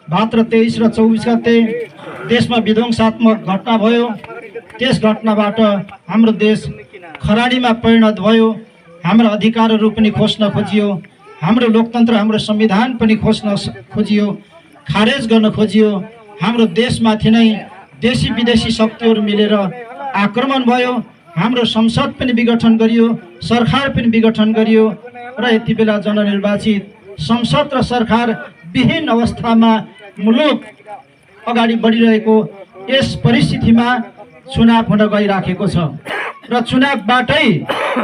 भाद्र 23 र 24 गते देशमा विध्वंसात्मक घटना भयो। त्यस घटनाबाट हाम्रो देश खरानीमा परिणत भयो। हाम्रो अधिकारहरू पनि खोज्न खोजियो, हाम्रो लोकतन्त्र हाम्रो संविधान पनि खोज्न खोजियो, खारेज गर्न खोजियो। हाम्रो देशमाथि नै देशी विदेशी शक्तिहरू मिलेर आक्रमण भयो। हाम्रो संसद पनि विघटन गरियो, सरकार पनि विघटन गरियो र यति बेला जननिर्वाचित संसद र सरकार विहीन अवस्थामा मुलुक अगाडि बढिरहेको यस परिस्थितिमा चुनाव हुन गइराखेको छ र चुनावबाटै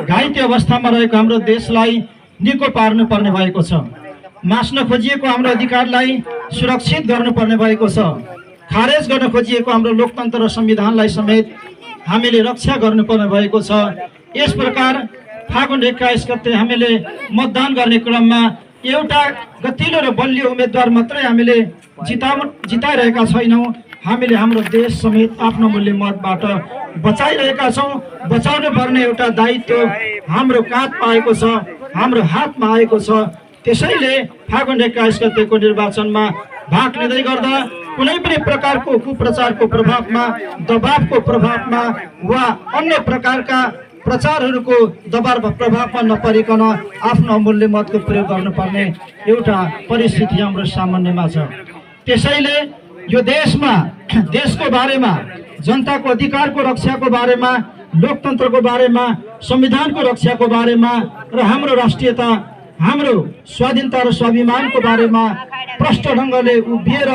घाइते अवस्थामा रहेको हाम्रो देशलाई निको पार्नुपर्ने भएको छ। मास्न खोजिएको हाम्रो अधिकारलाई सुरक्षित गर्नुपर्ने भएको छ। खारेज गर्न खोजिएको हाम्रो लोकतन्त्र र संविधानलाई समेत हामीले रक्षा गर्नुपर्ने भएको छ। यस प्रकार फागुन 21 गते हामीले मतदान गर्ने क्रममा एउटा गतिलो र बलियो उम्मेदवार मात्रै हामीले जिताइरहेका छैनौँ, हामीले हाम्रो देश समेत आफ्नो मूल्य मतबाट बचाइरहेका छौँ। बचाउनु पर्ने एउटा दायित्व हाम्रो काँधमा आएको छ, हाम्रो हातमा आएको छ। त्यसैले फागुन 21 गतेको निर्वाचनमा भाग लिँदै गर्दा कुनै पनि प्रकारको कुप्रचारको प्रभावमा, दबावको प्रभावमा वा अन्य प्रकारका प्रचारहरूको दबाव प्रभावमा नपरिकन आफ्नो अमूल्य मतको प्रयोग गर्नुपर्ने एउटा परिस्थिति हाम्रो सामान्यमा छ। त्यसैले यो देशमा देशको बारेमा, जनताको अधिकारको रक्षाको बारेमा, लोकतन्त्रको बारेमा, संविधानको रक्षाको बारेमा र हाम्रो राष्ट्रियता, हाम्रो स्वाधीनता र स्वाभिमानको बारेमा प्रष्ट ढङ्गले उभिएर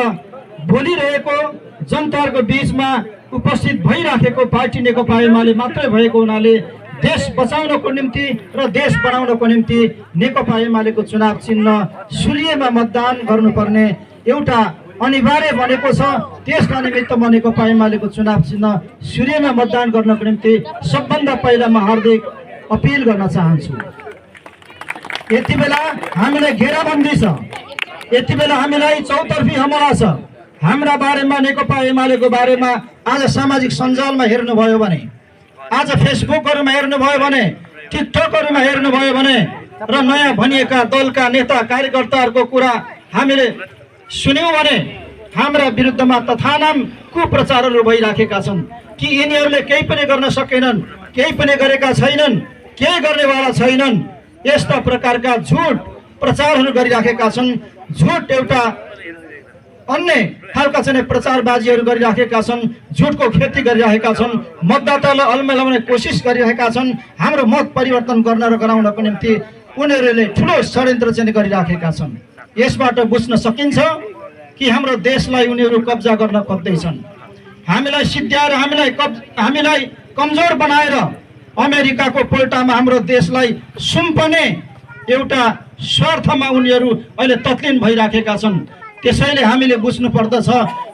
बोलिरहेको जनताहरूको बीचमा उपस्थित भइराखेको पार्टी नेकपा एमाले मात्रै भएको हुनाले देश बचाउनको निम्ति र देश बनाउनको निम्ति नेकपा एमालेको चुनाव चिन्ह सूर्यमा मतदान गर्नुपर्ने एउटा अनिवार्य बनेको छ। त्यसका निमित्त म नेकपा एमालेको चुनाव चिन्ह सूर्यमा मतदान गर्नको निम्ति सबभन्दा पहिला म हार्दिक अपिल गर्न चाहन्छु। यति बेला हामीलाई घेराबन्दी छ, यति बेला हामीलाई चौतर्फी हमला छ। हाम्रा बारेमा, नेकपा एमालेको बारेमा आज सामाजिक सञ्जालमा हेर्नुभयो भने, आज फेसबुकहरूमा हेर्नुभयो भने, टिकटकहरूमा हेर्नुभयो भने र नयाँ भनिएका दलका नेता कार्यकर्ताहरूको कुरा हामीले सुन्यौँ भने हाम्रा विरुद्धमा तथानाम कुप्रचारहरू भइराखेका छन् कि यिनीहरूले केही पनि गर्न सकेनन्, केही पनि गरेका छैनन्, केही गर्नेवाला छैनन्। यस्ता प्रकारका झुट प्रचारहरू गरिराखेका छन्। झुट एउटा अन्य खालका चाहिँ प्रचारबाजीहरू गरिराखेका छन्, झुटको खेती गरिरहेका छन्, मतदातालाई अलमलाउने कोसिस गरिरहेका छन्। हाम्रो मत परिवर्तन गर्न र गराउनको निम्ति उनीहरूले ठुलो षड्यन्त्र चाहिँ गरिराखेका छन्। यसबाट बुझ्न सकिन्छ कि हाम्रो देशलाई उनीहरू कब्जा गर्न खोज्दैछन्। हामीलाई सिद्ध्याएर, हामीलाई कमजोर बनाएर अमेरिकाको पोल्टामा हाम्रो देशलाई सुम्पने एउटा स्वार्थमा उनीहरू अहिले तत्लिन भइराखेका छन्। त्यसैले हामीले बुझ्नु पर्दछ,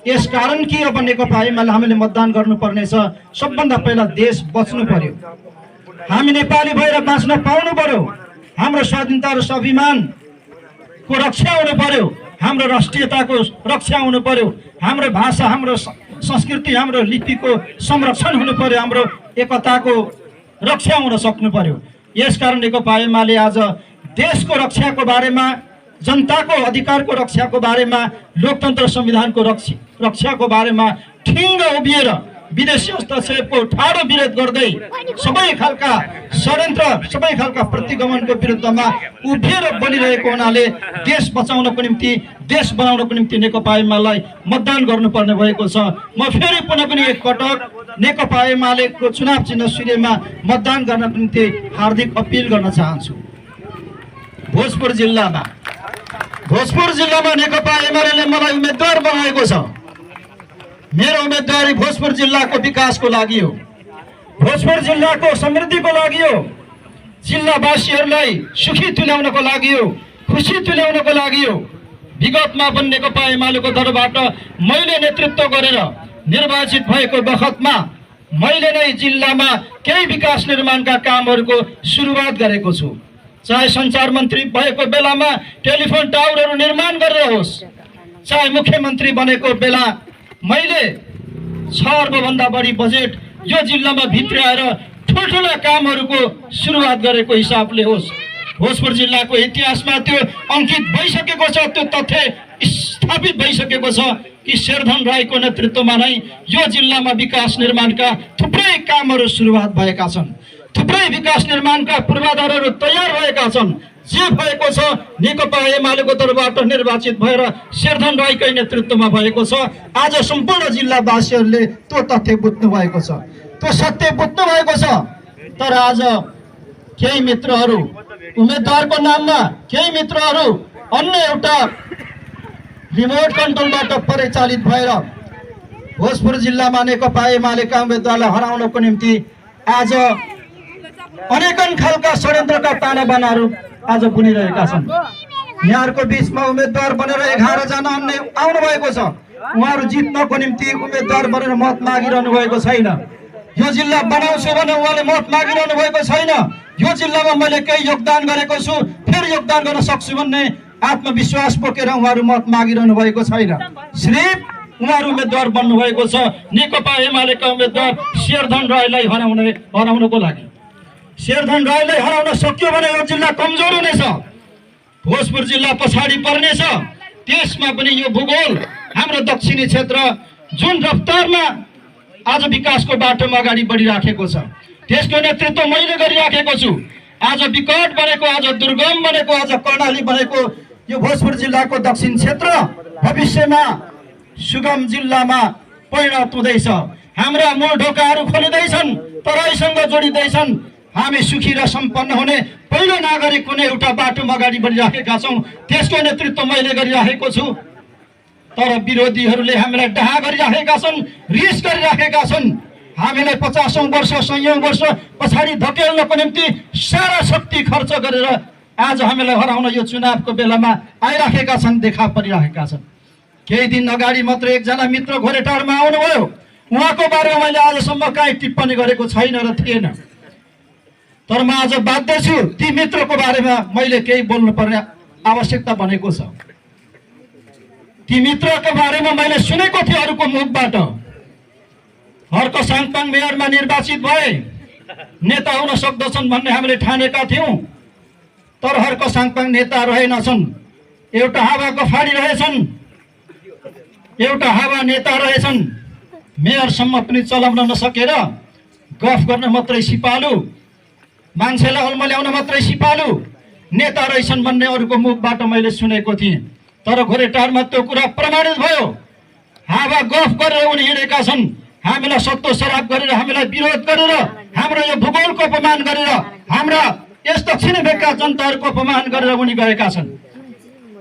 यसकारण कि अब नेकपा एमाले हामीले मतदान गर्नुपर्नेछ। सबभन्दा पहिला देश बच्नु पर्यो, हामी नेपाली भएर बाँच्न पाउनु पर्यो, हाम्रो स्वाधीनता र स्वाभिमानको रक्षा हुनु पर्यो, हाम्रो राष्ट्रियताको रक्षा हुनु पर्यो, हाम्रो भाषा, हाम्रो संस्कृति, हाम्रो लिपिको संरक्षण हुनु पर्यो, हाम्रो एकताको रक्षा हुन सक्नु पर्यो। यसकारण नेकपा एमाले आज देशको रक्षाको बारेमा, जनताको अधिकारको रक्षाको बारेमा, लोकतन्त्र संविधानको रक्षाको बारेमा ठिङ्ग उभिएर विदेशी हस्तक्षेपको ठाडो विरोध गर्दै सबै खालका षड्यन्त्र, सबै खालका प्रतिगमनको विरुद्धमा उभिएर बोलिरहेको हुनाले देश बचाउनको निम्ति, देश बनाउनको निम्ति नेकपा एमालेलाई मतदान गर्नुपर्ने भएको छ। म फेरि पुनः पनि एकपटक नेकपा एमालेको चुनाव चिन्ह सूर्यमा मतदान गर्नको निम्ति हार्दिक अपिल गर्न चाहन्छु। भोजपुर जिल्लामा नेकपा एमालेले मलाई उम्मेदवार बनाएको छ। मेरो उम्मेदवारी भोजपुर जिल्लाको विकासको लागि हो, भोजपुर जिल्लाको समृद्धिको लागि हो, जिल्लावासीहरूलाई सुखी तुल्याउनको लागि हो, खुसी तुल्याउनको लागि हो। विगतमा पनि नेकपा एमालेको तर्फबाट मैले नेतृत्व गरेर निर्वाचित भएको बखतमा मैले नै जिल्लामा केही विकास निर्माणका कामहरूको सुरुवात गरेको छु। चाहे सञ्चार मन्त्री भएको बेलामा टेलिफोन टावरहरू निर्माण गरेर होस्, चाहे मुख्यमन्त्री बनेको बेला मैले 6 अर्बभन्दा बढी बजेट यो जिल्लामा भित्राएर ठुल्ठुला कामहरूको सुरुवात गरेको हिसाबले होस्। भोजपुर जिल्लाको इतिहासमा त्यो अङ्कित भइसकेको छ। त्यो तथ्य स्थापित भइसकेको छ कि शेरधन राईको नेतृत्वमा नै यो जिल्लामा विकास निर्माणका थुप्रै कामहरू सुरुवात भएका छन्, थुप्रै विकास निर्माणका पूर्वाधारहरू तयार भएका छन्। जे भएको छ नेकपा एमालेको तर्फबाट निर्वाचित भएर शेरधन राईकै नेतृत्वमा भएको छ। आज सम्पूर्ण जिल्लावासीहरूले त्यो तथ्य बुझ्नु भएको छ, त्यो सत्य बुझ्नु भएको छ। तर आज केही मित्रहरू उम्मेदवारको नाममा, केही मित्रहरू अन्य एउटा रिमोट कन्ट्रोलबाट परिचालित भएर भोजपुर जिल्लामा नेकपा एमालेका उम्मेदवारलाई हराउनको निम्ति आज अनेकन खालका षड्यन्त्रका ताना बानाहरू आज बुनिरहेका छन्। यहाँहरूको बिचमा उम्मेदवार बनेर 11 जना अन्य आउनु भएको छ। उहाँहरू जित्नको निम्ति उम्मेदवार बनेर मत मागिरहनु भएको छैन। यो जिल्ला बनाउँछु भने उहाँले मत मागिरहनु भएको छैन। यो जिल्लामा मैले केही योगदान गरेको छु, फेरि योगदान गर्न सक्छु भन्ने आत्मविश्वास बोकेर उहाँहरू मत मागिरहनु भएको छैन। सिर्फ उहाँहरू उम्मेदवार बन्नु भएको छ नेकपा एमालेका उम्मेदवार शेरधन राईलाई हराउनको लागि। शेरधन राईलाई हराउन सक्यो भने यो जिल्ला कमजोर हुनेछ, भोजपुर जिल्ला पछाडि पर्नेछ। त्यसमा पनि यो भूगोल हाम्रो दक्षिणी क्षेत्र जुन रफ्तारमा आज विकासको बाटोमा अगाडि बढिराखेको छ, त्यसको नेतृत्व मैले गरिराखेको छु। आज विकट बनेको, आज दुर्गम बनेको, आज कर्णाली बनेको यो भोजपुर जिल्लाको दक्षिण क्षेत्र भविष्यमा सुगम जिल्लामा परिणत हुँदैछ। हाम्रा मूल ढोकाहरू खोलिँदैछन्, तराईसँग जोडिँदैछन्। हामी सुखी र सम्पन्न हुने पहिलो नागरिक हुने एउटा बाटोमा अगाडि बढिराखेका छौँ। त्यसको नेतृत्व मैले गरिराखेको छु। तर विरोधीहरूले हामीलाई डाहा गरिराखेका छन्, रिस गरिराखेका छन्। हामीलाई 50औं वर्ष 100औं वर्ष पछाडि धकेल्नको निम्ति सारा शक्ति खर्च गरेर आज हामीलाई हराउन यो चुनावको बेलामा आइराखेका छन्, देखा परिराखेका छन्। केही दिन अगाडि मात्र एकजना मित्र घोरेटारमा आउनुभयो। उहाँको बारेमा मैले आजसम्म काहीँ टिप्पणी गरेको छैन र थिएन। तर म आज बाध्य छु ती मित्रको बारेमा मैले केही बोल्नुपर्ने आवश्यकता बनेको छ। ती मित्रको बारेमा मैले सुनेको थिएँ अरूको मुखबाट। हर्क साङपाङ मेयरमा निर्वाचित भए नेता हुन सक्दछन् भन्ने हामीले ठानेका थियौँ। तर हर्क साङपाङ नेता रहेनछन्, एउटा हावाको फाडी रहेछन्, एउटा हावा नेता रहेछन्। मेयरसम्म पनि चलाउन नसकेर गफ गर्न मात्रै सिपालु, मान्छेलाई अल्मल्याउन मात्रै सिपालु नेता रहेछन् भन्ने अरूको मुखबाट मैले सुनेको थिएँ। तर घोरेटारमा त्यो कुरा प्रमाणित भयो। हावा गफ गरेर उनी हिँडेका छन्। हामीलाई सत्तो सराप गरेर, हामीलाई विरोध गरेर, हाम्रो यो भूगोलको अपमान गरेर, हाम्रा यस दक्षिणी भेगका जनताहरूको अपमान गरेर उनी गएका छन्।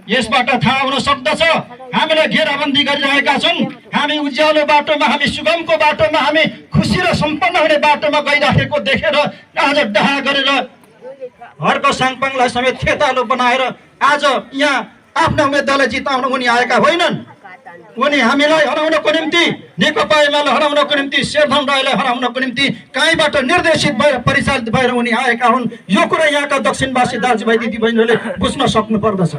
यसबाट थाहा हुन सक्दछ हामीलाई घेराबन्दी गरिरहेका छन्। हामी उज्यालो बाटोमा, हामी सुगमको बाटोमा, हामी खुसी र सम्पन्न हुने बाटोमा गइराखेको देखेर आज डाहा गरेर हर्क साङपाङलाई समेत खेतालो बनाएर आज यहाँ आफ्ना उम्मेदवारलाई जिताउन उनी आएका होइनन्। उनी हामीलाई हराउनको निम्ति, नेकपा एमाले हराउनको निम्ति, शेरधन राईलाई हराउनको निम्ति कहीँबाट निर्देशित भएर परिचालित भएर उनी आएका हुन्। यो कुरा यहाँका दक्षिणवासी दाजुभाइ दिदीबहिनीहरूले बुझ्न सक्नु पर्दछ।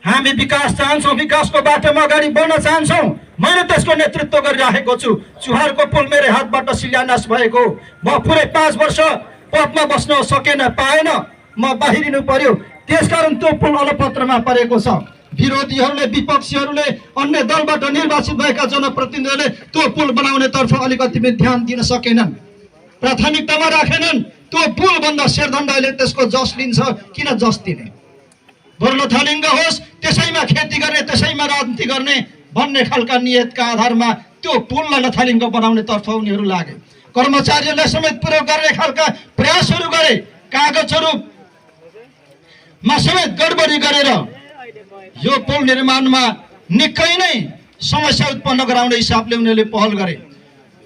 हामी विकास चाहन्छौँ, विकासको बाटोमा अगाडि बढ्न चाहन्छौँ। मैले त्यसको नेतृत्व गरिराखेको छु। चुहारको पुल मेरो हातबाट शिलान्यास भएको, म पुरै 5 वर्ष पदमा बस्न सकेन, पाएन, म बाहिरिनु पर्यो। त्यसकारण त्यो पुल अलपत्रमा परेको छ। विरोधीहरूले, विपक्षीहरूले, अन्य दलबाट निर्वाचित भएका जनप्रतिनिधिहरूले त्यो पुल बनाउनेतर्फ अलिकति पनि ध्यान दिन सकेनन्, प्राथमिकतामा राखेनन्। त्यो पुलभन्दा शेरधन राईले त्यसको जस लिन्छ, किन जस दिने? वर्णथालिङ्ग होस्, त्यसैमा खेती गर्ने, त्यसैमा राजनीति गर्ने भन्ने खालका नियतका आधारमा त्यो पुललाई लथालिङ्ग बनाउनेतर्फ उनीहरू लागे। कर्मचारीहरूलाई समेत प्रयोग गर्ने खालका प्रयासहरू गरे। कागजहरूमा समेत गडबडी गरेर यो पुल निर्माणमा निकै नै समस्या उत्पन्न गराउने हिसाबले उनीहरूले पहल गरे।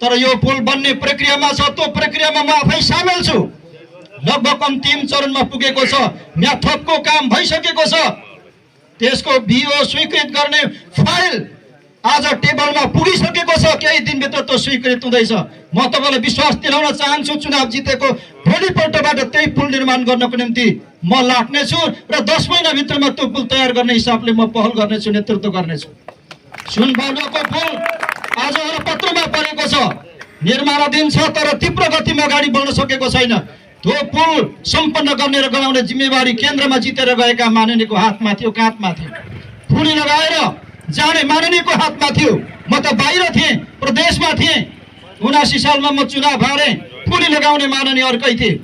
तर यो पुल बन्ने प्रक्रियामा छ, त्यो प्रक्रियामा म आफै सामेल छु। लगभग अन्तिम चरणमा पुगेको छ, म्याथपको काम भइसकेको छ। त्यसको भिओ स्वीकृत गर्ने फाइल आज टेबलमा पुगिसकेको छ। केही दिनभित्र त्यो स्वीकृत हुँदैछ। म तपाईँलाई विश्वास दिलाउन चाहन्छु, चुनाव जितेको भोलिपल्टबाट त्यही पुल निर्माण गर्नको निम्ति म लाग्नेछु र 10 महिनाभित्रमा त्यो पुल तयार गर्ने हिसाबले म पहल गर्नेछु, नेतृत्व गर्नेछु। सुनबानुको पुल आज अलपत्रमा परेको छ, निर्माणाधीन छ, तर तीव्र गतिमा अगाडि बढ्न सकेको छैन। त्यो पुल सम्पन्न गर्ने र गराउने जिम्मेवारी केन्द्रमा जितेर गएका माननीयको हातमा थियो, काँधमा थियो। फुली लगाएर जाने माननीयको हातमा थियो। म त बाहिर थिएँ, प्रदेशमा थिएँ। 79 सालमा म चुनाव हारेँ, फुली लगाउने माननीय अर्कै थिए।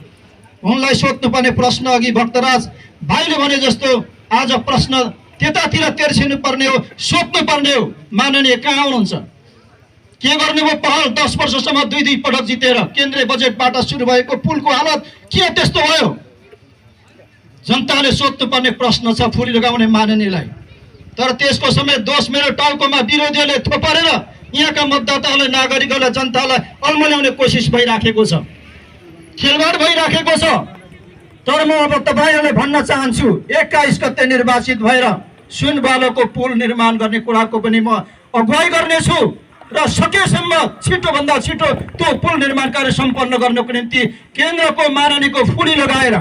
उनलाई सोध्नुपर्ने प्रश्न अघि भक्तराज भाइले भने जस्तो आज प्रश्न त्यतातिर तेर्सिनु पर्ने हो, सोध्नु पर्ने हो। माननीय कहाँ हुनुहुन्छ? के गर्नुभयो पहल? 10 वर्षसम्म 2 पटक जितेर केन्द्रीय बजेटबाट सुरु भएको पुलको हालत के त्यस्तो भयो? जनताले सोध्नुपर्ने प्रश्न छ फुली लगाउने माननीयलाई। तर त्यसको समय दोष मेरो टाउकोमा विरोधीहरूले थोपरेर यहाँका मतदाताहरूलाई, नागरिकहरूलाई, जनतालाई अल्मल्याउने कोसिस भइराखेको छ, खेलवाड भइराखेको छ। तर म अब तपाईँहरूलाई भन्न चाहन्छु, 21 गते निर्वाचित भएर सुनबालोको पुल निर्माण गर्ने कुराको पनि म अगुवाई गर्नेछु र सकेसम्म छिटोभन्दा छिटो त्यो पुल निर्माण कार्य सम्पन्न गर्नको निम्ति केन्द्रको माननीयको फुली लगाएर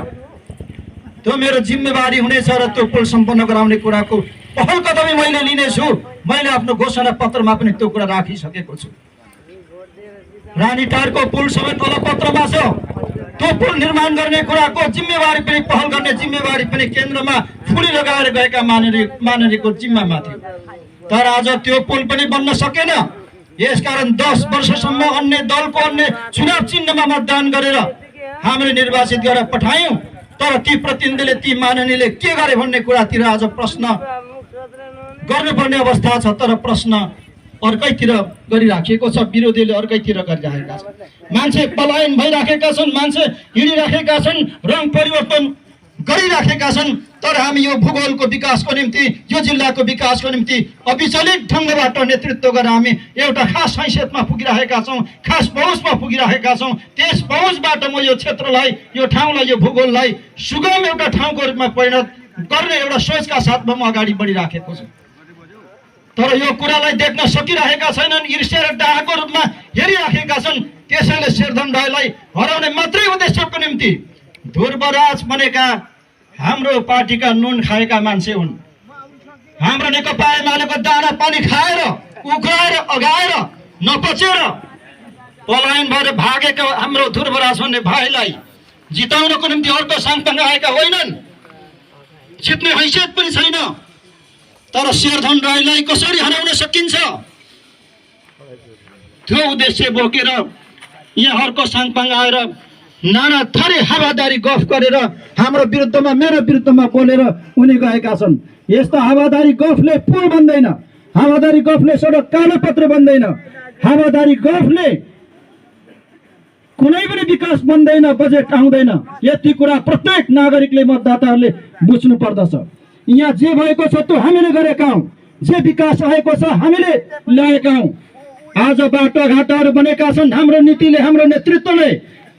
त्यो मेरो जिम्मेवारी हुनेछ र त्यो पुल सम्पन्न गराउने कुराको पहल कदमी मैले लिनेछु। मैले आफ्नो घोषणा पत्रमा पनि त्यो कुरा राखिसकेको छु। रानीटारको पुल समेत तलपत्रमा छ। त्यो पुल निर्माण गर्ने कुराको जिम्मेवारी पनि, पहल गर्ने जिम्मेवारी पनि केन्द्रमा फुली लगाएर गएका माननीयको जिम्मामा थियो। तर आज त्यो पुल पनि बन्न सकेन। यसकारण 10 वर्षसम्म अन्य दलको अन्य चुनाव चिन्हमा मतदान गरेर हामीले निर्वाचित गरेर पठायौँ। तर ती प्रतिनिधिले, ती माननीयले के गरे भन्ने कुरातिर आज प्रश्न गर्नुपर्ने अवस्था छ। तर प्रश्न अर्कैतिर गरिराखेको छ, विरोधीले अर्कैतिर गरिराखेका छन्। मान्छे पलायन भइराखेका छन्, मान्छे हिँडिराखेका छन्, रङ परिवर्तन गरिराखेका छन्। तर हामी यो भूगोलको विकासको निम्ति, यो जिल्लाको विकासको निम्ति अविचलित ढङ्गबाट नेतृत्व गरेर हामी एउटा खास हैसियतमा पुगिरहेका छौँ, खास पहुँचमा पुगिरहेका छौँ। त्यस पहुँचबाट म यो क्षेत्रलाई, यो ठाउँलाई, यो भूगोललाई सुगम एउटा ठाउँको रूपमा परिणत गर्ने एउटा सोचका साथमा म अगाडि बढिराखेको छु। तर यो कुरालाई देख्न सकिरहेका छैनन्, ईर्ष्या र डाहाको रूपमा हेरिराखेका छन्। त्यसैले शेरधन राईलाई हराउने मात्रै उद्देश्यको निम्ति ध्रुवराज बनेका हाम्रो पार्टीका नुन खाएका मान्छे हुन्। हाम्रो नेकपा एमालेको दाना पानी खाएर, उक्राएर, अगाएर, नपचेर पलायन भएर भागेका हाम्रो ध्रुवराज भन्ने भाइलाई जिताउनको निम्ति अर्को साङपाङ आएका होइनन्। जित्ने हैसियत पनि छैन। तर शेरधन राईलाई कसरी हराउन सकिन्छ, त्यो उद्देश्य बोकेर यहाँ अर्को साङपाङ आएर नाना थरी हावादारी गफ गरेर हाम्रो विरुद्धमा, मेरो विरुद्धमा बोलेर उनी गएका छन्। यस्तो हावादारी गफले पुल बन्दैन, हावादारी गफले सडक कालोपत्र बन्दैन, हावादारी गफले कुनै पनि विकास बन्दैन, बजेट आउँदैन। यति कुरा प्रत्येक नागरिकले, मतदाताहरूले बुझ्नु पर्दछ। यहाँ जे भएको छ त्यो हामीले गरेका हौँ, जे विकास आएको छ हामीले ल्याएका हौँ। आज बाटोघाटाहरू बनेका छन् हाम्रो नीतिले, हाम्रो नेतृत्वले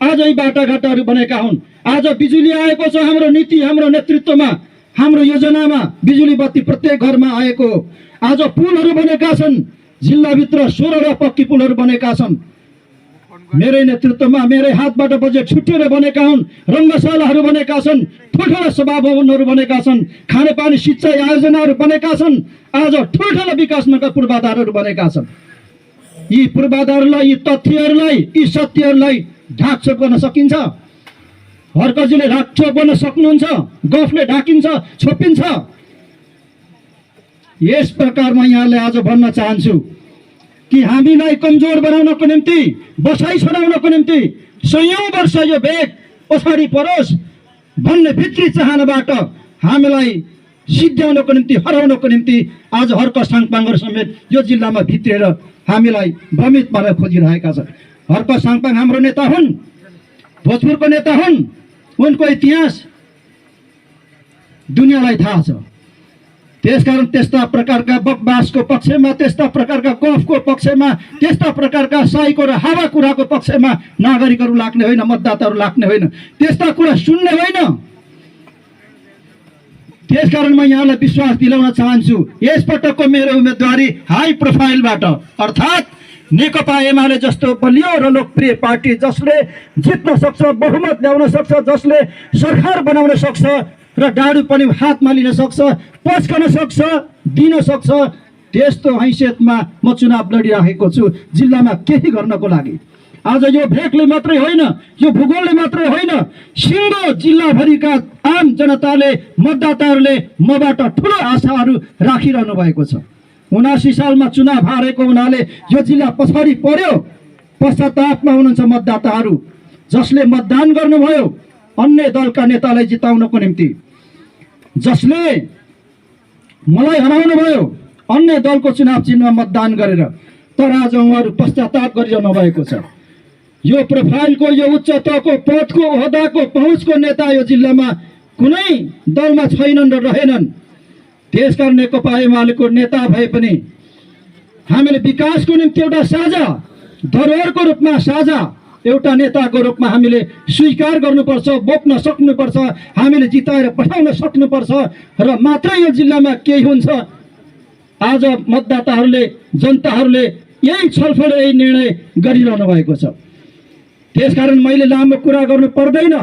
आज यी बाटोघाटाहरू बनेका हुन्। आज बिजुली आएको छ हाम्रो नीति, हाम्रो नेतृत्वमा, हाम्रो योजनामा बिजुली बत्ती प्रत्येक घरमा आएको। आज पुलहरू बनेका छन्, जिल्लाभित्र 16 पक्की पुलहरू बनेका छन्। मेरै नेतृत्वमा, मेरै हातबाट बजेट छुट्टिएर बनेका हुन्। रङ्गशालाहरू बनेका छन्, ठुल्ठुला सभा भवनहरू बनेका छन्, खानेपानी सिँचाइ आयोजनाहरू बनेका छन्। आज ठुल्ठुला विकासका पूर्वाधारहरू बनेका छन्। यी पूर्वाधारलाई, यी तथ्यहरूलाई, यी सत्यहरूलाई ढाकछोप गर्न सकिन्छ? हर्कजीले ढाकछोप गर्न सक्नुहुन्छ? गफले ढाकिन्छ, छोपिन्छ? यस प्रकारमा यहाँलाई आज भन्न चाहन्छु कि हामीलाई कमजोर बनाउनको निम्ति, बसाइ छोडाउनको निम्ति 100औं वर्ष यो भेग पछाडि परोस् भन्ने भित्री चाहनाबाट हामीलाई सिद्ध्याउनको निम्ति, हराउनको निम्ति आज हर्क साङपाङहरू समेत यो जिल्लामा भित्रिएर हामीलाई भ्रमित पारेर खोजिरहेका छन्। हर्क साङपाङ हाम्रो नेता हुन्, भोजपुरको नेता हुन्। उनको इतिहास दुनियाँलाई थाहा छ। त्यसकारण त्यस्ता प्रकारका बकवासको पक्षमा, त्यस्ता प्रकारका गफको पक्षमा, त्यस्ता प्रकारका साईको र हावा कुराको पक्षमा नागरिकहरू लाग्ने होइन, मतदाताहरू लाग्ने होइन, त्यस्ता कुरा सुन्ने होइन। त्यसकारण म यहाँलाई विश्वास दिलाउन चाहन्छु, यसपटकको मेरो उम्मेदवारी हाई प्रोफाइलबाट, अर्थात् नेकपा एमाले जस्तो बलियो र लोकप्रिय पार्टी जसले जित्न सक्छ, बहुमत ल्याउन सक्छ, जसले सरकार बनाउन सक्छ र डाडु पनि हातमा लिन सक्छ, पस्कन सक्छ, दिन सक्छ, त्यस्तो हैसियतमा म चुनाव लडिरहेको छु जिल्लामा केही गर्नको लागि। आज यो भेकले मात्रै होइन, यो भूगोलले मात्रै होइन, सिङ्गो जिल्लाभरिका आम जनताले मतदाताहरूले मबाट ठुलो आशाहरू राखिरहनु भएको छ। 79 सालमा चुनाव हारेको हुनाले यो जिल्ला पछाडि पर्यो। पश्चातापमा हुनुहुन्छ मतदाताहरू जसले मतदान गर्नुभयो अन्य दलका नेतालाई जिताउनको निम्ति, जसले मलाई हराउनु भयो अन्य दलको चुनाव चिन्हमा मतदान गरेर, तर आज उहाँहरू पश्चाताप गरिरहनु भएको छ। यो प्रोफाइलको, यो उच्च तहको पदको, ओहदाको, पहुँचको नेता यो जिल्लामा कुनै दलमा छैनन् र रहेनन्। त्यसकारण नेकपा एमालेको नेता भए पनि हामीले विकासको निम्ति एउटा साझा धरोहरको रूपमा, साझा एउटा नेताको रूपमा हामीले स्वीकार गर्नुपर्छ, बोक्न सक्नुपर्छ, हामीले जिताएर पठाउन सक्नुपर्छ र मात्रै यो जिल्लामा केही हुन्छ। आज मतदाताहरूले, जनताहरूले यही छलफल, यही निर्णय गरिरहनु भएको छ। त्यसकारण मैले लामो कुरा गर्नु पर्दैन।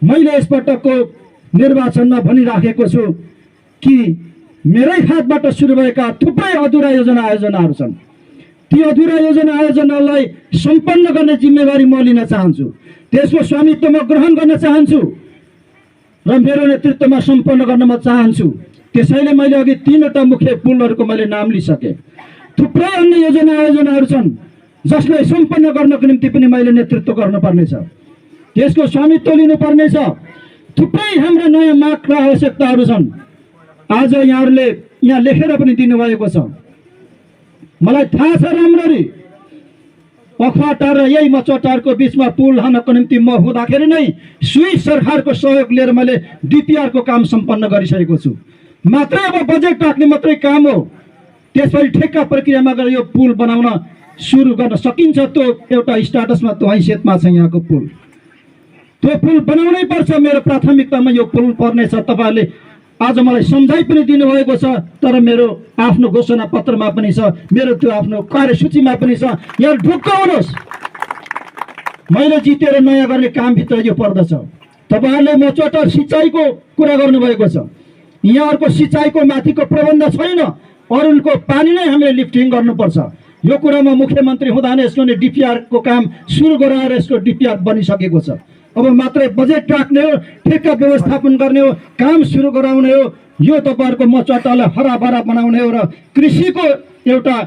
मैले यसपटकको निर्वाचनमा भनिराखेको छु कि मेरै हातबाट सुरु भएका थुप्रै अधुरा आयोजनाहरू छन्। ती अधुरा आयोजनालाई सम्पन्न गर्ने जिम्मेवारी म लिन चाहन्छु, त्यसको स्वामित्व म ग्रहण गर्न चाहन्छु र मेरो नेतृत्वमा सम्पन्न गर्न म चाहन्छु। त्यसैले मैले अघि 3वटा मुख्य पुलहरूको मैले नाम लिइसकेँ। थुप्रै अन्य आयोजनाहरू छन् जसलाई सम्पन्न गर्नको निम्ति पनि मैले नेतृत्व गर्नुपर्नेछ, त्यसको स्वामित्व लिनुपर्नेछ। थुप्रै हाम्रा नयाँ माग र आवश्यकताहरू छन्। आज यहाँहरूले यहाँ लेखेर पनि दिनुभएको छ। मलाई थाहा छ राम्ररी, अखवाटार र यही मचौटारको बिचमा पुल हाल्नको निम्ति म हुँदाखेरि नै स्विस सरकारको सहयोग लिएर मैले DPR को काम सम्पन्न गरिसकेको छु। मात्रै अब बजेट राख्ने मात्रै काम हो। त्यसपछि ठेक्का प्रक्रियामा गएर यो पुल बनाउन सुरु गर्न सकिन्छ। त्यो एउटा स्टाटसमा, त्यो हैसियतमा छ यहाँको पुल। त्यो पुल बनाउनै पर्छ। मेरो प्राथमिकतामा यो पुल पर्नेछ। तपाईँहरूले आज मलाई सम्झाइ पनि दिनुभएको छ, तर मेरो आफ्नो घोषणा पत्रमा पनि छ, मेरो त्यो आफ्नो कार्यसूचीमा पनि छ। यहाँ ढुक्क हुनुहोस्, मैले जितेर नयाँ गर्ने कामभित्र यो पर्दछ। तपाईँहरूले मचौटार सिँचाइको कुरा गर्नुभएको छ। यहाँहरूको सिँचाइको माथिको प्रबन्ध छैन। अरुणको पानी नै हामीले लिफ्टिङ गर्नुपर्छ। यो कुरामा मुख्यमन्त्री हुँदा नै यसको DPR को काम सुरु गराएर यसको DPR बनिसकेको छ। अब मात्रै बजेट राख्ने हो, ठेक्का व्यवस्थापन गर्ने हो, काम सुरु गराउने हो। यो तपाईँहरूको मचौटालाई हराभरा बनाउने हो र कृषिको एउटा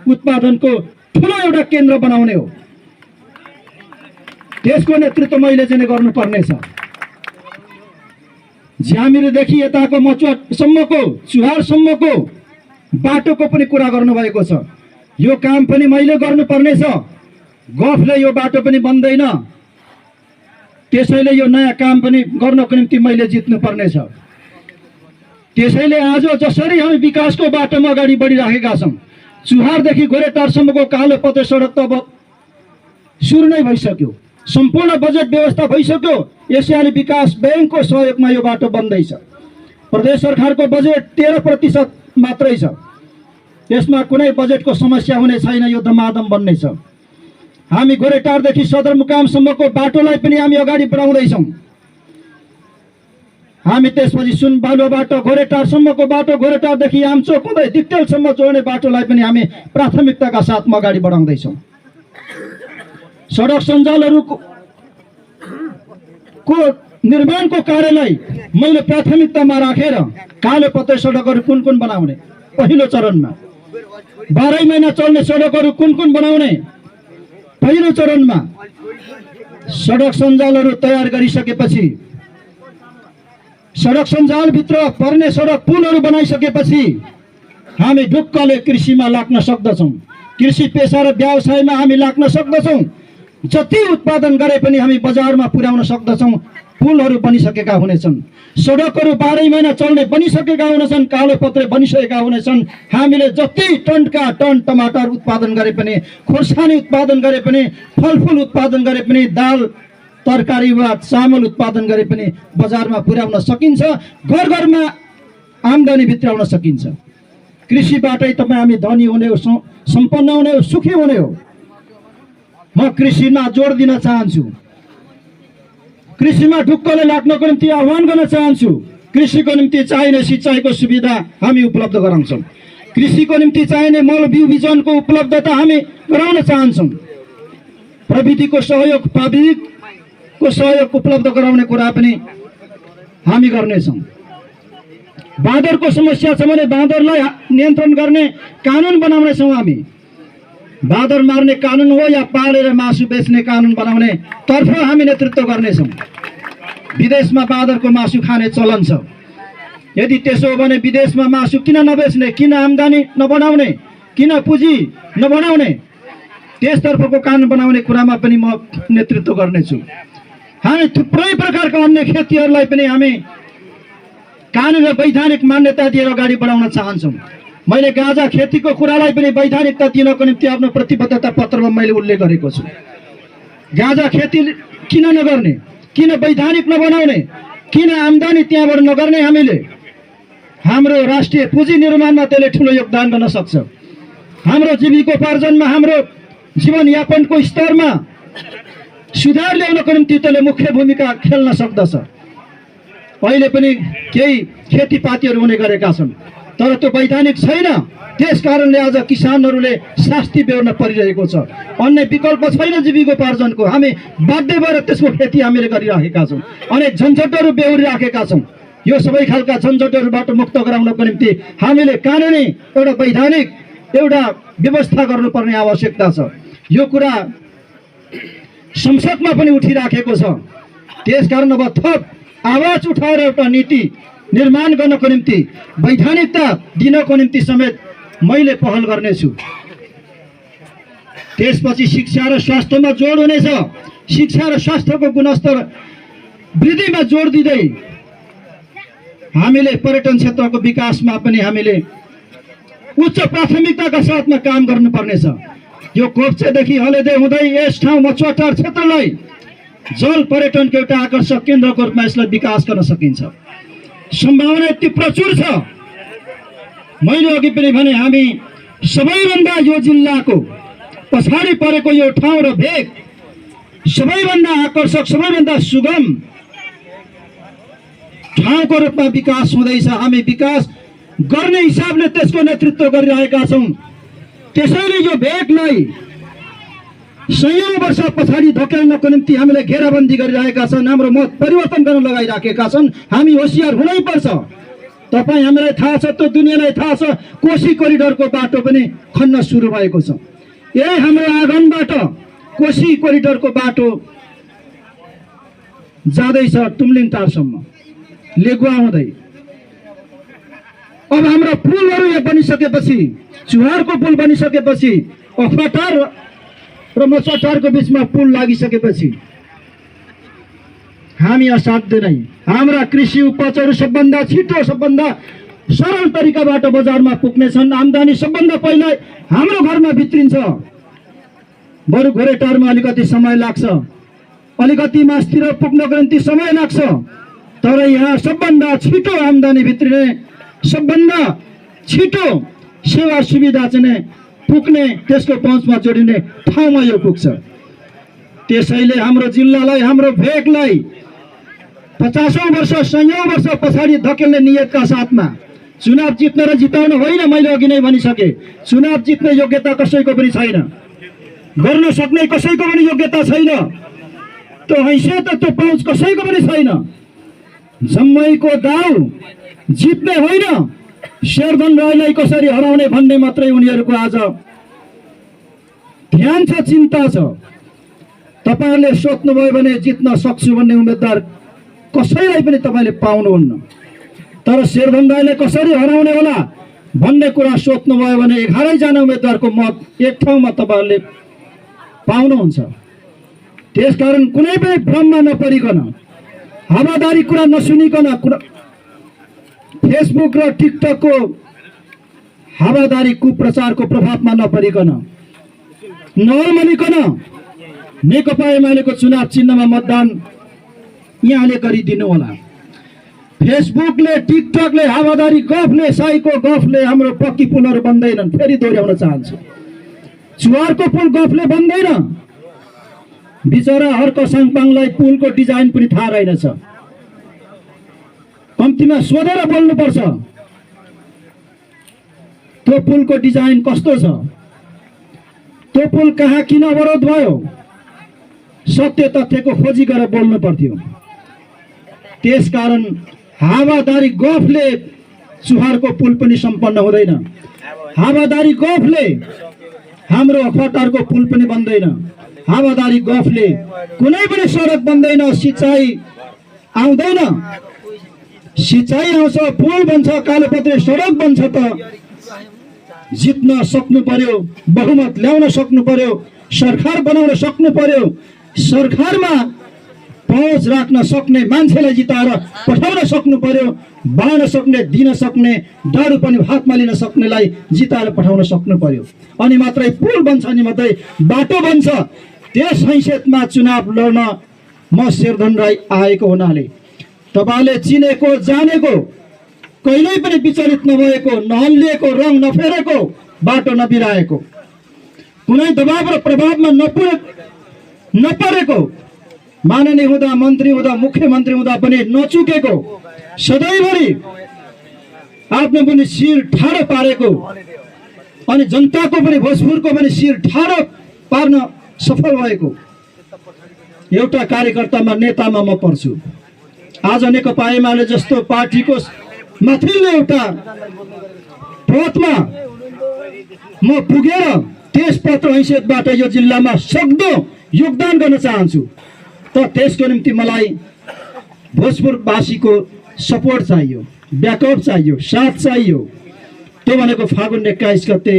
उत्पादनको ठुलो एउटा केन्द्र बनाउने हो। त्यसको नेतृत्व मैले चाहिँ गर्नुपर्नेछ। झ्यामिरेदेखि यताको मचौटसम्मको, चुहारसम्मको बाटोको पनि कुरा गर्नुभएको छ। यो काम पनि मैले गर्नुपर्नेछ। गफले यो बाटो पनि बन्दैन। त्यसैले यो नयाँ काम पनि गर्नको निम्ति मैले जित्नुपर्नेछ। त्यसैले आज जसरी हामी विकासको बाटोमा अगाडि बढिराखेका छौँ, चुहारदेखि गोरेटारसम्मको कालो पत्रे सडक त अब सुरु नै भइसक्यो। सम्पूर्ण बजेट व्यवस्था भइसक्यो। एसियाली विकास ब्याङ्कको सहयोगमा यो बाटो बन्दैछ। प्रदेश सरकारको बजेट 13% मात्रै छ। यसमा कुनै बजेटको समस्या हुने छैन। यो धमाधम बन्नेछ। हामी गोरेटारदेखि सदरमुकामसम्मको बाटोलाई पनि हामी अगाडि बढाउँदैछौँ। हामी त्यसपछि सुनबालुवाबाट गोरेटारसम्मको बाटो, गोरेटारदेखि आमचोक हुँदै दिक्तेलसम्म जोड्ने बाटोलाई पनि हामी प्राथमिकताका साथमा अगाडि बढाउँदैछौँ। सडक सञ्जालहरूको निर्माणको कार्यलाई मैले प्राथमिकतामा राखेर कालो पत्रे सडकहरू कुन कुन बनाउने, पहिलो चरणमा 12 महिना चल्ने सडकहरू कुन कुन बनाउने, पहिलो चरणमा सडक सञ्जालहरू तयार गरिसकेपछि, सडक सञ्जालभित्र पर्ने सडक पुलहरू बनाइसकेपछि हामी ढुक्कले कृषिमा लाग्न सक्दछौँ। कृषि पेसा र व्यवसायमा हामी लाग्न सक्दछौँ। जति उत्पादन गरे पनि हामी बजारमा पुर्याउन सक्दछौँ। पुलहरू बनिसकेका हुनेछन्। सडकहरू 12 महिना चल्ने बनिसकेका हुनेछन्। कालो पत्रे बनिसकेका हुनेछन्। हामीले जति टनका टन टमाटर उत्पादन गरे पनि, खोर्सानी उत्पादन गरे पनि, फलफुल उत्पादन गरे पनि, दाल तरकारी वा चामल उत्पादन गरे पनि बजारमा पुर्याउन सकिन्छ। घर घरमा आम्दानी भित्राउन सकिन्छ। कृषिबाटै तपाईँ हामी धनी हुने हो, सम्पन्न हुने हो, सुखी हुने हो। म कृषिमा जोड दिन चाहन्छु। कृषिमा ढुक्कले लाग्नको निम्ति आह्वान गर्न चाहन्छु। कृषिको निम्ति चाहिने सिँचाइको सुविधा हामी उपलब्ध गराउँछौँ। कृषिको निम्ति चाहिने मल बिउ बिजनको उपलब्धता हामी गराउन चाहन्छौँ। प्रविधिको सहयोग, प्राविधिकको सहयोग उपलब्ध गराउने कुरा पनि हामी गर्नेछौँ। बाँदरको समस्या छ भने बाँदरलाई नियन्त्रण गर्ने कानुन बनाउनेछौँ हामी। बाँदर मार्ने कानुन हो या पालेर मासु बेच्ने कानुन बनाउने तर्फ हामी नेतृत्व गर्नेछौँ। विदेशमा बाँदरको मासु खाने चलन छ। यदि त्यसो हो भने विदेशमा मासु किन नबेच्ने, किन आम्दानी नबढाउने, किन पुँजी नबढाउने, त्यसतर्फको कानुन बनाउने कुरामा पनि म नेतृत्व गर्नेछु। हामी थुप्रै प्रकारका अन्य खेतीहरूलाई पनि हामी कानुन र वैधानिक मान्यता दिएर अगाडि बढाउन चाहन्छौँ। मैले गाँजा खेतीको कुरालाई पनि वैधानिकता दिनको निम्ति आफ्नो प्रतिबद्धता पत्रमा मैले उल्लेख गरेको छु। गाँजा खेती किन नगर्ने, किन वैधानिक नबनाउने, किन आम्दानी त्यहाँबाट नगर्ने, हामीले हाम्रो राष्ट्रिय पुँजी निर्माणमा त्यसले ठुलो योगदान गर्न सक्छ। हाम्रो जीविकोपार्जनमा, हाम्रो जीवनयापनको स्तरमा सुधार ल्याउनको निम्ति त्यसले मुख्य भूमिका खेल्न सक्दछ। अहिले पनि केही खेतीपातीहरू हुने गरेका छन् तर त्यो वैधानिक छैन। त्यस कारणले आज किसानहरूले शास्ति बेहोर्न परिरहेको छ। अन्य विकल्प छैन जीविकोपार्जनको। हामी बाध्य भएर त्यसको खेती हामीले गरिराखेका छौँ। अनेक झन्झटहरू बेहोरिराखेका छौँ। यो सबै खालका झन्झटहरूबाट मुक्त गराउनको निम्ति हामीले कानुनी एउटा वैधानिक एउटा व्यवस्था गर्नुपर्ने आवश्यकता छ। यो कुरा संसदमा पनि उठिराखेको छ। त्यसकारण अब थप आवाज उठाएर एउटा नीति निर्माण गर्नको निम्ति, वैधानिकता दिनको निम्ति समेत मैले पहल गर्नेछु। त्यसपछि शिक्षा र स्वास्थ्यमा जोड हुनेछ। शिक्षा र स्वास्थ्यको गुणस्तर वृद्धिमा जोड दिँदै हामीले पर्यटन क्षेत्रको विकासमा पनि हामीले उच्च प्राथमिकताका साथमा काम गर्नुपर्नेछ। यो कोप्चेदेखि हलेदे हुँदै यस ठाउँ मछुवाटार क्षेत्रलाई जल पर्यटनको एउटा आकर्षक केन्द्रको रूपमा यसलाई विकास गर्न सकिन्छ। सम्भावना यति प्रचुर छ। मैले अघि पनि भने हामी सबैभन्दा यो जिल्लाको पछाडि परेको यो ठाउँ र भेग सबैभन्दा आकर्षक, सबैभन्दा सुगम ठाउँको रूपमा विकास हुँदैछ। हामी विकास गर्ने हिसाबले त्यसको नेतृत्व गरिरहेका छौँ। त्यसैले यो भेगलाई सयौं वर्ष पछाडि धकेल्नको निम्ति हामीले घेराबन्दी गरिरहेका छन्। हाम्रो मत परिवर्तन गर्न लगाइराखेका छन्। हामी होसियार हुनैपर्छ। तपाईँ हामीलाई थाहा छ, त्यो दुनियाँलाई थाहा छ, कोशी कोरिडोरको बाटो पनि खन्न सुरु भएको छ। यही हाम्रो आँगनबाट कोशी कोरिडोरको बाटो जाँदैछ तुमलिङ टारसम्म लेगुवा हुँदै। अब हाम्रो पुलहरू यहाँ बनिसकेपछि, चुहारको पुल बनिसकेपछि, अखबाटार र मछुवाटारको बिचमा पुल लागिसकेपछि हामी असाध्य नै हाम्रा कृषि उपजहरू सबभन्दा छिटो, सबभन्दा सरल तरिकाबाट बजारमा पुग्नेछन्। आम्दानी सबभन्दा पहिला हाम्रो घरमा भित्रिन्छ। बरु घोरेटारमा अलिकति समय लाग्छ, अलिकति मासतिर पुग्नको निम्ति समय लाग्छ, तर यहाँ सबभन्दा छिटो आम्दानी भित्रिने, सबभन्दा छिटो सेवा सुविधा चाहिँ पुग्ने, त्यसको पहुँचमा जोडिने ठाउँमा यो पुग्छ। त्यसैले हाम्रो जिल्लालाई, हाम्रो भेगलाई 50औं वर्ष, 100औं वर्ष पछाडि धकेल्ने नियतका साथमा चुनाव जित्न र जिताउन होइन। मैले अघि नै भनिसकेँ, चुनाव जित्ने योग्यता कसैको पनि छैन, गर्न सक्ने कसैको पनि योग्यता छैन, त्यो हैसियत, त्यो पहुँच कसैको पनि छैन। जम्मैको दाउ जित्ने होइन, शेरधन राईलाई कसरी हराउने भन्ने मात्रै उनीहरूको आज ध्यान छ, चिन्ता छ। तपाईँहरूले सोध्नुभयो भने जित्न सक्छु भन्ने उम्मेदवार कसैलाई पनि तपाईँले पाउनुहुन्न, तर शेरधन राईलाई कसरी हराउने होला भन्ने कुरा सोध्नुभयो भने 11 जना उम्मेदवारको मत एक ठाउँमा तपाईँहरूले पाउनुहुन्छ। त्यसकारण कुनै पनि भ्रममा नपरिकन, हावादारी कुरा नसुनिकन, फेसबुक र टिकटकको हावादारी कुप्रचारको प्रभावमा नपरिकन, नअल्मलिकन नेकपा एमालेको चुनाव चिन्हमा मतदान यहाँले गरिदिनु होला। फेसबुकले, टिकटकले, हावादारी गफले, साईको गफले हाम्रो पक्की पुलहरू बन्दैनन्। फेरि दोहोऱ्याउन चाहन्छु, चुहारको पुल गफले बन्दैन। बिचरा हर्क साङपाङलाई पुलको डिजाइन पनि थाहा रहेनछ। कम्तीमा सोधेर बोल्नुपर्छ, त्यो पुलको डिजाइन कस्तो छ, त्यो पुल कहाँ किन अवरोध भयो, सत्य तथ्यको खोजी गरेर बोल्नु पर्थ्यो। त्यसकारण हावादारी गफले चुहारको पुल पनि सम्पन्न हुँदैन, हावादारी गफले हाम्रो अखबारको पुल पनि बन्दैन, हावादारी गफले कुनै पनि सडक बन्दैन, सिँचाइ आउँदैन। सिँचाइ आउँछ, पुल बन्छ, कालोपत्रे सडक बन्छ त जित्न सक्नु पर्यो, बहुमत ल्याउन सक्नु पर्यो, सरकार बनाउन सक्नु पर्यो, सरकारमा पहुँच राख्न सक्ने मान्छेलाई जिताएर पठाउन सक्नु पर्यो, बाँड्न सक्ने, दिन सक्ने, दारू पनि हातमा लिन सक्नेलाई जिताएर पठाउन सक्नु पर्यो। अनि मात्रै पुल बन्छ, अनि मात्रै बाटो बन्छ। त्यस हैसियतमा चुनाव लड्न म शेरधन राई आएको हुनाले तपाईले चिनेको, जानेको, कहिल्यै पनि विचलित नभएको, नहल्लिएको, रङ नफेरेको, बाटो नबिराएको, कुनै दबाव र प्रभावमा नपरेको, माननीय हुँदा, मन्त्री हुँदा, मुख्यमन्त्री हुँदा पनि नचुकेको, सधैँभरि आफ्नो पनि शिर ठाडो पारेको, अनि जनताको पनि, भोजपुरको पनि शिर ठाडो पार्न सफल भएको एउटा कार्यकर्तामा, नेतामा म पर्छु। आज नेकपा एमाले जस्तो पार्टीको माथिल्लो एउटा पथमा म पुगेर त्यस पत्र हैसियतबाट यो जिल्लामा सक्दो योगदान गर्न चाहन्छु। त त्यसको निम्ति मलाई भोजपुरवासीको सपोर्ट चाहियो, ब्याकअप चाहियो, साथ चाहियो। त्यो भनेको फागुन 21 गते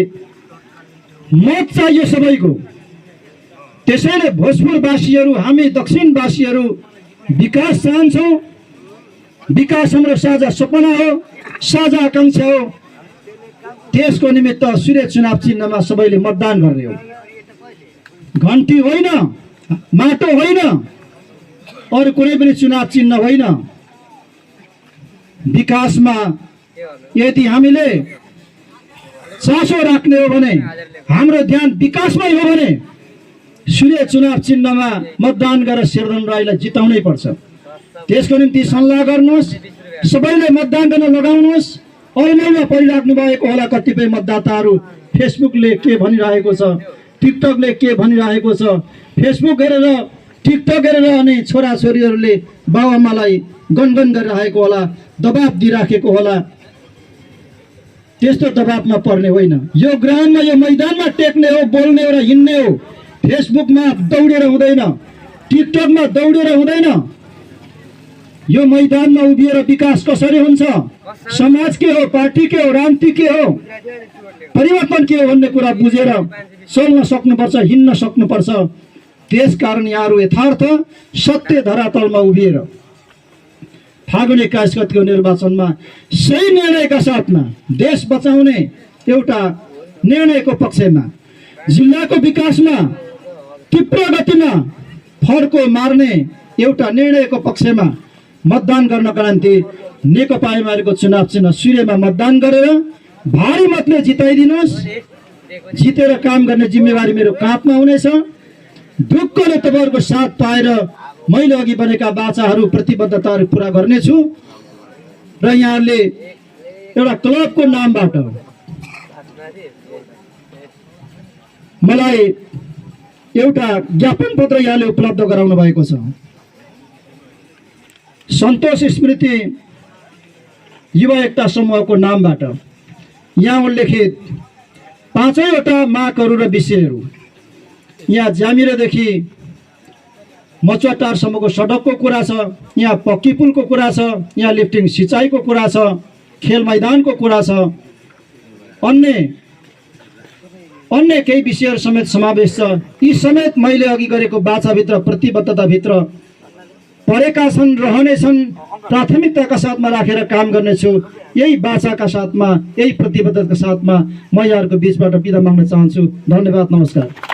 मत चाहियो सबैको। त्यसैले भोजपुरवासीहरू, हामी दक्षिणवासीहरू विकास चाहन्छौँ। विकास हाम्रो साझा सपना हो, साझा आकांक्षा हो। त्यसको निमित्त सूर्य चुनाव चिन्हमा सबैले मतदान गर्ने हो। घन्टी होइन, माटो होइन, अरू कुनै पनि चुनाव चिन्ह होइन। विकासमा यदि हामीले चासो राख्ने हो भने, हाम्रो ध्यान विकासमै हो भने सूर्य चुनाव चिन्हमा मतदान गरेर शेरधन राईलाई जिताउनै पर्छ। त्यसको निम्ति सल्लाह गर्नुहोस्, सबैले मतदान गर्न लगाउनुहोस्। अलमलमा परिराख्नु भएको होला कतिपय मतदाताहरू, फेसबुकले के भनिरहेको छ, टिकटकले के भनिरहेको छ, फेसबुक हेरेर, टिकटक हेरेर अनि छोराछोरीहरूले बाबुआमालाई गनगन गरिरहेको होला, दबाब दिइराखेको होला। त्यस्तो दबाबमा पर्ने होइन। यो ग्राउन्डमा, यो मैदानमा टेक्ने हो, बोल्ने हो र हिँड्ने हो। फेसबुकमा दौडेर हुँदैन, टिकटकमा दौडेर हुँदैन। यो मैदानमा उभिएर विकास कसरी हुन्छ, समाज के हो, पार्टी के हो, राजनीति के हो, परिवर्तन के हो भन्ने कुरा बुझेर चल्न सक्नुपर्छ, हिँड्न सक्नुपर्छ। त्यसकारण यहाँहरू यथार्थ सत्य धरातलमा उभिएर फागुन 21 गतिको निर्वाचनमा सही निर्णयका साथमा देश बचाउने एउटा निर्णयको पक्षमा, जिल्लाको विकासमा तीव्र गतिमा फड्को मार्ने एउटा निर्णयको पक्षमा मतदान गर्नका निम्ति नेकपा एमालेको चुनाव चिन्ह सूर्यमा मतदान गरेर भारी मतले जिताइदिनुहोस्। जितेर काम गर्ने जिम्मेवारी मेरो काँधमा हुनेछ। ढुक्कले तपाईँहरूको साथ पाएर मैले अघि बनेका बाचाहरू, प्रतिबद्धताहरू पुरा गर्नेछु। र यहाँले एउटा क्लबको नामबाट मलाई एउटा ज्ञापन पत्र यहाँले उपलब्ध गराउनु भएको छ। सन्तोष स्मृति युवा एकता समूहको नामबाट यहाँ उल्लेखित 5वटा मागहरू र विषयहरू, यहाँ ज्यामिरेदेखि मचुवाटारसम्मको सडकको कुरा छ, यहाँ पक्की पुलको कुरा छ, यहाँ लिफ्टिङ सिँचाइको कुरा छ, खेल मैदानको कुरा छ, अन्य केही विषयहरू समेत समावेश छ। यी समेत मैले अघि गरेको बाचाभित्र, प्रतिबद्धताभित्र परेका छन्, रहनेछन्। प्राथमिकताका साथमा राखेर काम गर्नेछु। यही बाचाका साथमा, यही प्रतिबद्धताका साथमा म यहाँहरूको बिचबाट बिदा माग्न चाहन्छु। धन्यवाद, नमस्कार।